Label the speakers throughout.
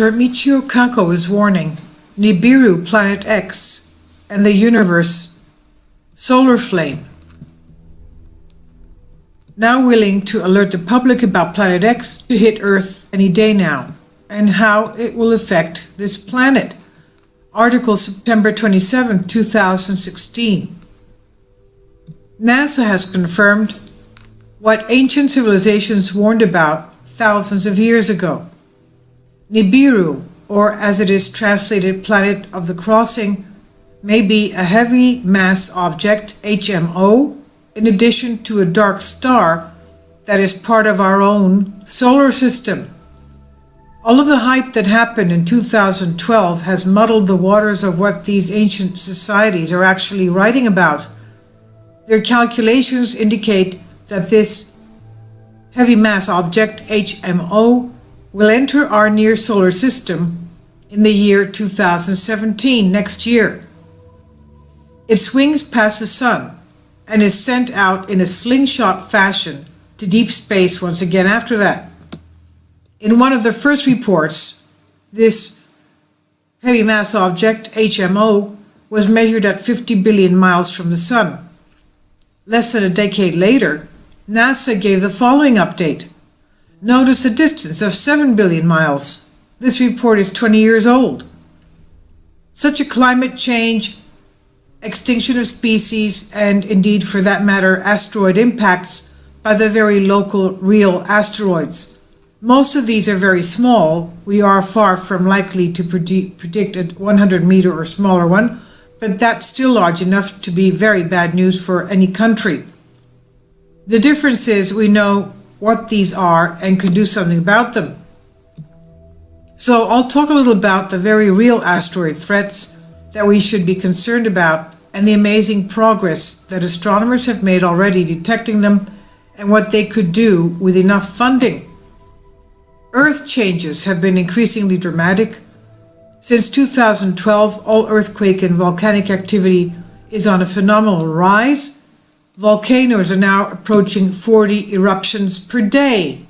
Speaker 1: Dr. Michio Kaku is warning Nibiru, Planet X, and the universe solar flame. Now willing to alert the public about Planet X to hit Earth any day now, and how it will affect this planet. Article September 27, 2016. NASA has confirmed what ancient civilizations warned about thousands of years ago. Nibiru, or as it is translated Planet of the Crossing, may be a heavy mass object, HMO, in addition to a dark star that is part of our own solar system. All of the hype that happened in 2012 has muddled the waters of what these ancient societies are actually writing about. Their calculations indicate that this heavy mass object, HMO, will enter our near solar system in the year 2017, next year. It swings past the sun and is sent out in a slingshot fashion to deep space once again after that. In one of the first reports, this heavy mass object, HMO, was measured at 50 billion miles from the sun. Less than a decade later, NASA gave the following update. Notice a distance of 7 billion miles. This report is 20 years old. Such a climate change, extinction of species, and indeed for that matter asteroid impacts by the very local real asteroids. Most of these are very small. We are far from likely to predict a 100-meter or smaller one, but that's still large enough to be very bad news for any country. The difference is we know what these are and can do something about them. So I'll talk a little about the very real asteroid threats that we should be concerned about and the amazing progress that astronomers have made already detecting them and what they could do with enough funding. Earth changes have been increasingly dramatic. Since 2012, all earthquake and volcanic activity is on a phenomenal rise. Volcanoes are now approaching 40 eruptions per day.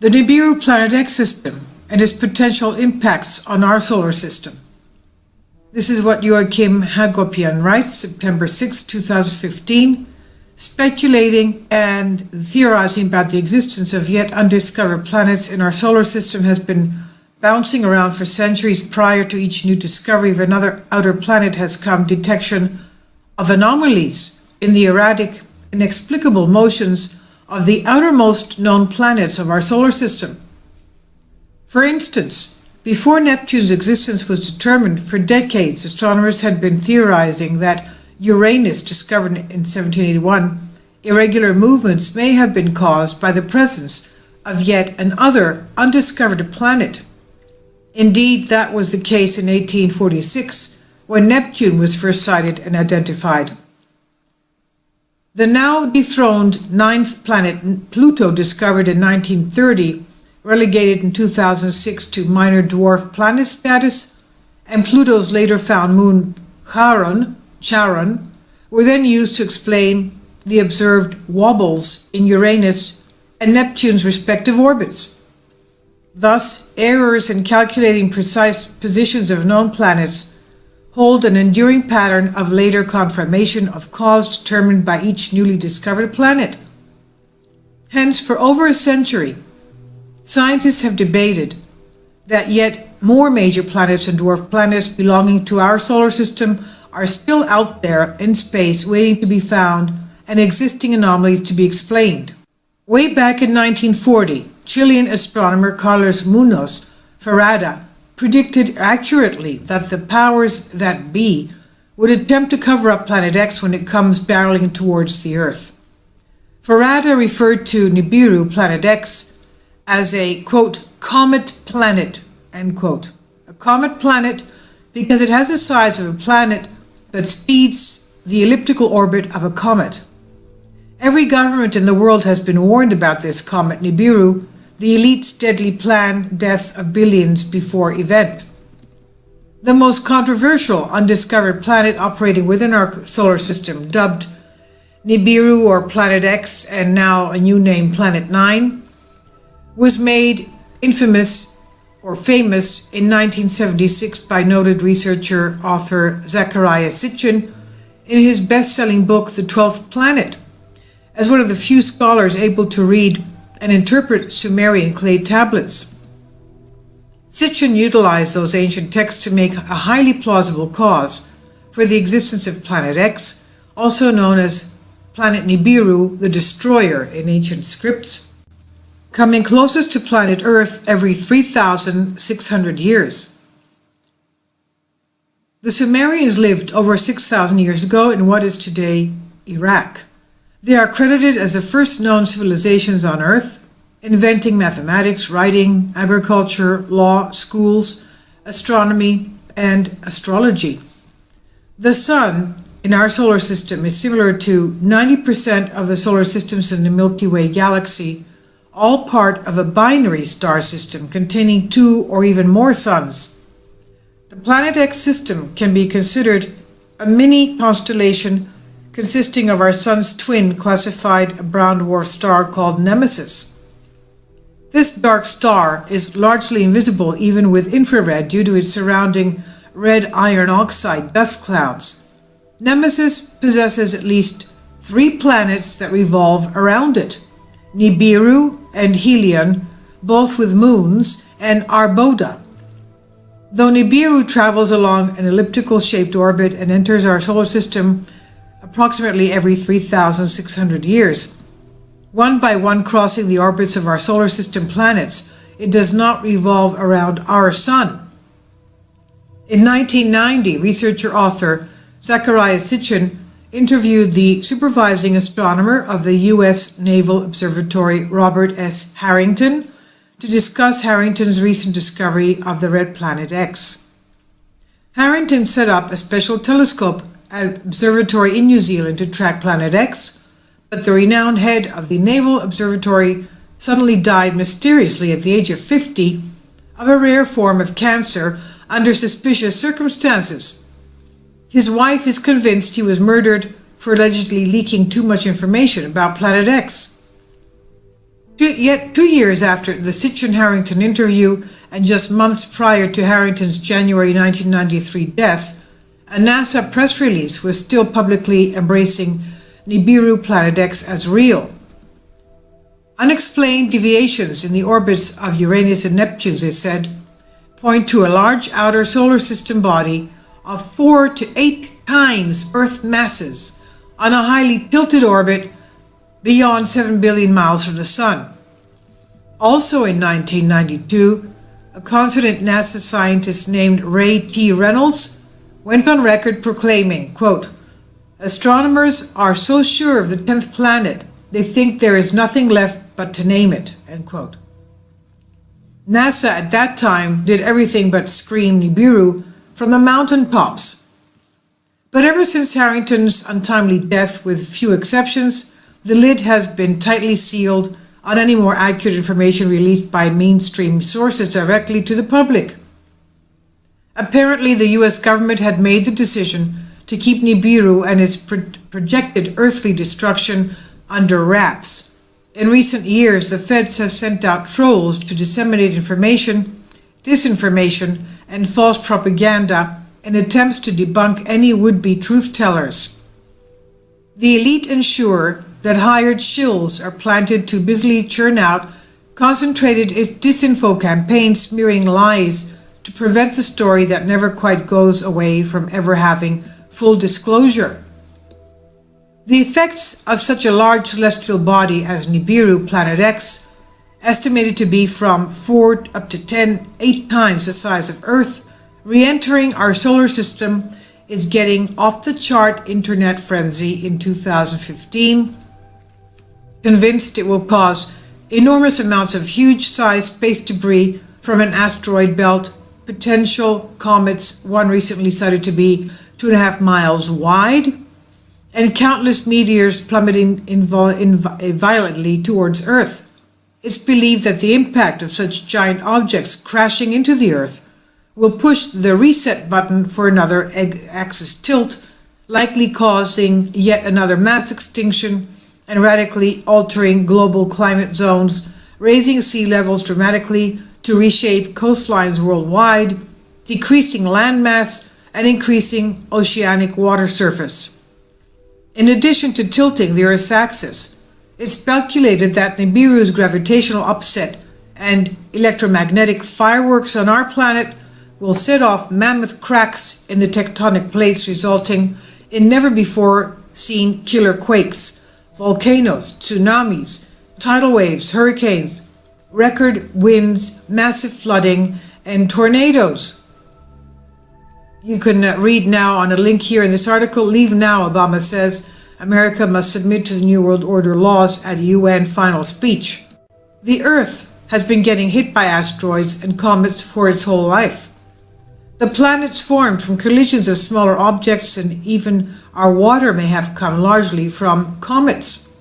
Speaker 1: The Nibiru Planet X system and its potential impacts on our solar system. This is what Joachim Hagopian writes, September 6, 2015. Speculating and theorizing about the existence of yet undiscovered planets in our solar system has been bouncing around for centuries. Prior to each new discovery of another outer planet has come detection of anomalies in the erratic, inexplicable motions of the outermost known planets of our solar system. For instance, before Neptune's existence was determined, for decades astronomers had been theorizing that Uranus, discovered in 1781, irregular movements may have been caused by the presence of yet another undiscovered planet. Indeed, that was the case in 1846, when Neptune was first sighted and identified. The now dethroned ninth planet, Pluto, discovered in 1930, relegated in 2006 to minor dwarf planet status, and Pluto's later found moon, Charon, were then used to explain the observed wobbles in Uranus and Neptune's respective orbits. Thus, errors in calculating precise positions of known planets hold an enduring pattern of later confirmation of cause determined by each newly discovered planet. Hence, for over a century, scientists have debated that yet more major planets and dwarf planets belonging to our solar system are still out there in space waiting to be found and existing anomalies to be explained. Way back in 1940, Chilean astronomer Carlos Munoz Ferrada predicted accurately that the powers that be would attempt to cover up Planet X when it comes barreling towards the Earth. Ferrada referred to Nibiru, Planet X, as a, quote, comet planet, end quote. A comet planet because it has the size of a planet but speeds the elliptical orbit of a comet. Every government in the world has been warned about this comet Nibiru, the elite's deadly planned death of billions before event. The most controversial undiscovered planet operating within our solar system, dubbed Nibiru or Planet X, and now a new name, Planet 9, was made infamous or famous, in 1976 by noted researcher author Zecharia Sitchin in his best-selling book The 12th Planet, as one of the few scholars able to read and interpret Sumerian clay tablets. Sitchin utilized those ancient texts to make a highly plausible cause for the existence of Planet X, also known as Planet Nibiru, the Destroyer in ancient scripts, coming closest to planet Earth every 3,600 years. The Sumerians lived over 6,000 years ago in what is today Iraq. They are credited as the first known civilizations on Earth, inventing mathematics, writing, agriculture, law, schools, astronomy, and astrology. The Sun in our solar system is similar to 90% of the solar systems in the Milky Way galaxy, all part of a binary star system containing 2 or even more suns. The Planet X system can be considered a mini constellation consisting of our Sun's twin, classified a brown dwarf star called Nemesis. This dark star is largely invisible even with infrared due to its surrounding red iron oxide dust clouds. Nemesis possesses at least 3 planets that revolve around it: Nibiru and Helion, both with moons, and Arboda. Though Nibiru travels along an elliptical-shaped orbit and enters our solar system approximately every 3,600 years, one by one crossing the orbits of our solar system planets, it does not revolve around our Sun. In 1990, researcher-author Zecharia Sitchin interviewed the supervising astronomer of the U.S. Naval Observatory, Robert S. Harrington, to discuss Harrington's recent discovery of the red planet X. Harrington set up a special telescope at an observatory in New Zealand to track Planet X, but the renowned head of the Naval Observatory suddenly died mysteriously at the age of 50 of a rare form of cancer under suspicious circumstances. His wife is convinced he was murdered for allegedly leaking too much information about Planet X. Yet 2 years after the Sitchin-Harrington interview and just months prior to Harrington's January 1993 death, a NASA press release was still publicly embracing Nibiru Planet X as real. Unexplained deviations in the orbits of Uranus and Neptune, they said, point to a large outer solar system body of 4 to 8 times Earth masses on a highly tilted orbit beyond 7 billion miles from the Sun. Also in 1992, a confident NASA scientist named Ray T. Reynolds went on record proclaiming, quote, "Astronomers are so sure of the 10th planet, they think there is nothing left but to name it," end quote. NASA at that time did everything but scream Nibiru from the mountaintops. But ever since Harrington's untimely death, with few exceptions, the lid has been tightly sealed on any more accurate information released by mainstream sources directly to the public. Apparently, the US government had made the decision to keep Nibiru and its projected earthly destruction under wraps. In recent years, the feds have sent out trolls to disseminate information, disinformation, and false propaganda in attempts to debunk any would-be truth-tellers. The elite ensure that hired shills are planted to busily churn out concentrated disinfo campaigns smearing lies to prevent the story that never quite goes away from ever having full disclosure. The effects of such a large celestial body as Nibiru Planet X, estimated to be from 4 up to 8 times the size of Earth, re-entering our solar system, is getting off-the-chart internet frenzy in 2015, convinced it will cause enormous amounts of huge-sized space debris from an asteroid belt, potential comets, one recently cited to be 2.5 miles wide, and countless meteors plummeting violently towards Earth. It's believed that the impact of such giant objects crashing into the Earth will push the reset button for another axis tilt, likely causing yet another mass extinction and radically altering global climate zones, raising sea levels dramatically to reshape coastlines worldwide, decreasing landmass and increasing oceanic water surface. In addition to tilting the Earth's axis, it's speculated that Nibiru's gravitational upset and electromagnetic fireworks on our planet will set off mammoth cracks in the tectonic plates, resulting in never-before-seen killer quakes, volcanoes, tsunamis, tidal waves, hurricanes, record winds, massive flooding, and tornadoes. You can read now on a link here in this article, Leave Now, Obama says America must submit to the New World Order laws at UN final speech. The Earth has been getting hit by asteroids and comets for its whole life. The planets formed from collisions of smaller objects, and even our water may have come largely from comets.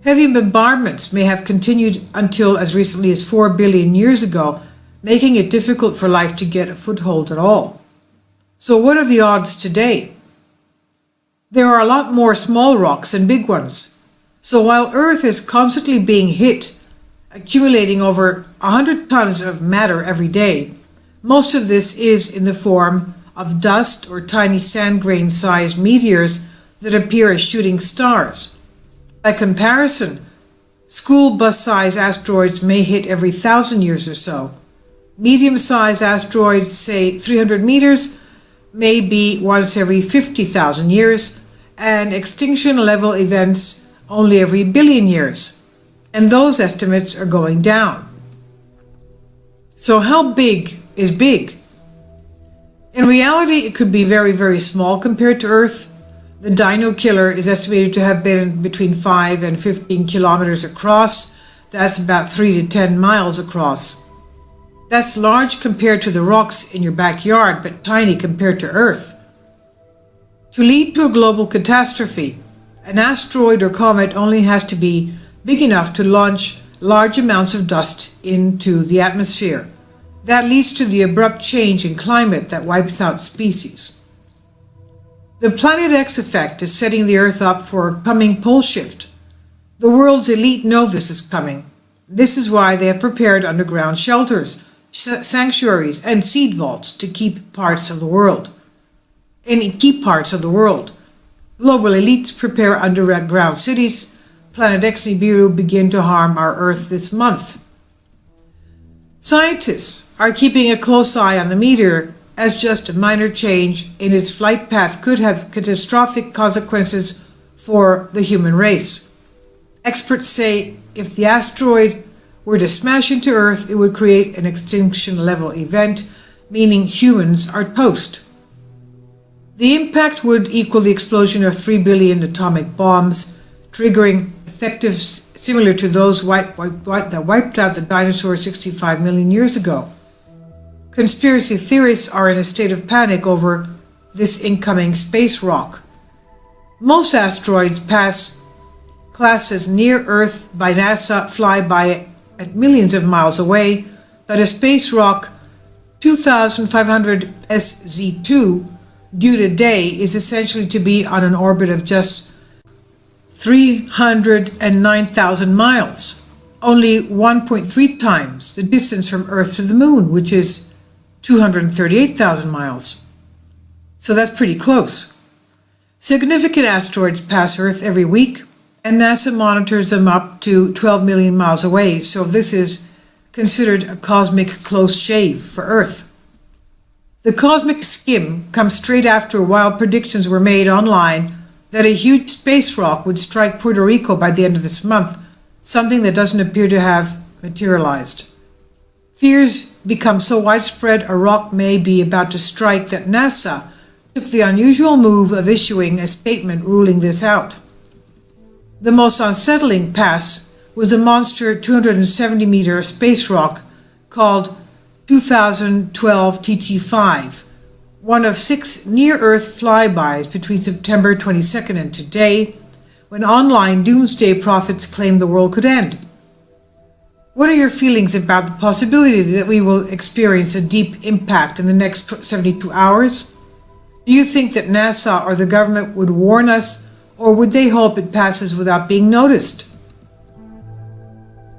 Speaker 1: Heavy bombardments may have continued until as recently as 4 billion years ago, making it difficult for life to get a foothold at all. So what are the odds today? There are a lot more small rocks than big ones. So while Earth is constantly being hit, accumulating over 100 tons of matter every day, most of this is in the form of dust or tiny sand grain-sized meteors that appear as shooting stars. By comparison, school bus-sized asteroids may hit every 1,000 years or so. Medium-sized asteroids, say 300 meters, may be once every 50,000 years, and extinction-level events only every billion years. And those estimates are going down. So how big is big? In reality, it could be very, very small compared to Earth. The Dino Killer is estimated to have been between 5 and 15 kilometers across. That's about 3 to 10 miles across. That's large compared to the rocks in your backyard, but tiny compared to Earth. To lead to a global catastrophe, an asteroid or comet only has to be big enough to launch large amounts of dust into the atmosphere. That leads to the abrupt change in climate that wipes out species. The Planet X effect is setting the Earth up for a coming pole shift. The world's elite know this is coming. This is why they have prepared underground shelters, sanctuaries, and seed vaults to keep parts of the world. Global elites prepare underground cities. Planet X Nibiru begin to harm our Earth this month. Scientists are keeping a close eye on the meteor, as just a minor change in its flight path could have catastrophic consequences for the human race. Experts say if the asteroid were to smash into Earth, it would create an extinction-level event, meaning humans are toast. The impact would equal the explosion of 3 billion atomic bombs, triggering effects similar to those that wiped out the dinosaurs 65 million years ago. Conspiracy theorists are in a state of panic over this incoming space rock. Most asteroids pass classed as near Earth by NASA fly by at millions of miles away, but a space rock 2500 SZ2 due today is essentially to be on an orbit of just 309,000 miles, only 1.3 times the distance from Earth to the Moon, which is 238,000 miles. So that's pretty close. Significant asteroids pass Earth every week, and NASA monitors them up to 12 million miles away, so this is considered a cosmic close shave for Earth. The cosmic skim comes straight after wild predictions were made online that a huge space rock would strike Puerto Rico by the end of this month, something that doesn't appear to have materialized. Fears become so widespread a rock may be about to strike that NASA took the unusual move of issuing a statement ruling this out. The most unsettling pass was a monster 270-meter space rock called 2012 TT5, one of 6 near-Earth flybys between September 22nd and today, when online doomsday prophets claimed the world could end. What are your feelings about the possibility that we will experience a deep impact in the next 72 hours? Do you think that NASA or the government would warn us, or would they hope it passes without being noticed?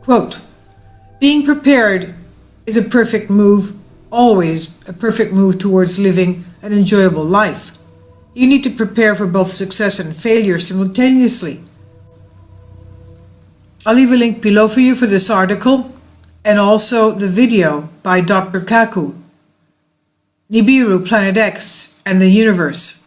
Speaker 1: Quote, being prepared is a perfect move, always a perfect move towards living an enjoyable life. You need to prepare for both success and failure simultaneously. I'll leave a link below for you for this article and also the video by Dr. Kaku, Nibiru, Planet X, and the Universe.